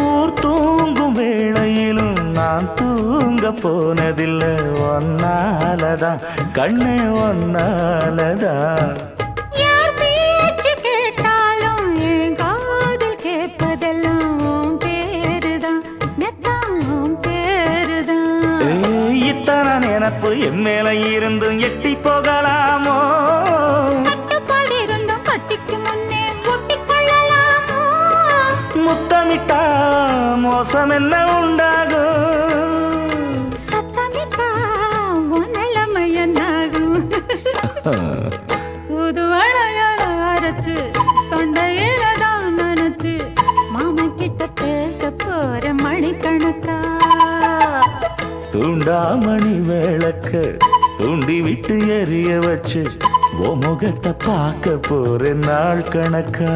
ஊர் தூங்கும் வேளையிலும் நான் தூங்க போனதில்லை ஒன்னாலதான் கண்ணே ஒன்னாலதான் யார் பேச்சு கேட்டாலும் என் காதில் கேட்பதெல்லாம் உன் பேருதான் நெத்தான் உன் பேருதான் இத்தனை நினப்பு என் மேல இருந்தும் எட்டி போகலாமோ கட்டுப்பாடு இருந்தும் கட்டிக்கு முன்னே ஒட்டிக்கொள்ளலாமோ முத்தமிட்டா மோசம் என்ன உண்டாகும் சத்தமிட்டா உன் நிலைமை என்னாகும் புது அழையால அரைச்சு தொண்டையில தான் நினைச்சு மாமன் கிட்ட பேச போற மணிக்கணக்கா தூண்டாமணி விளக்க தூண்டி விட்டு எரிய வச்சு ஓ முகத்தை பார்க்க போற நாள் கணக்கா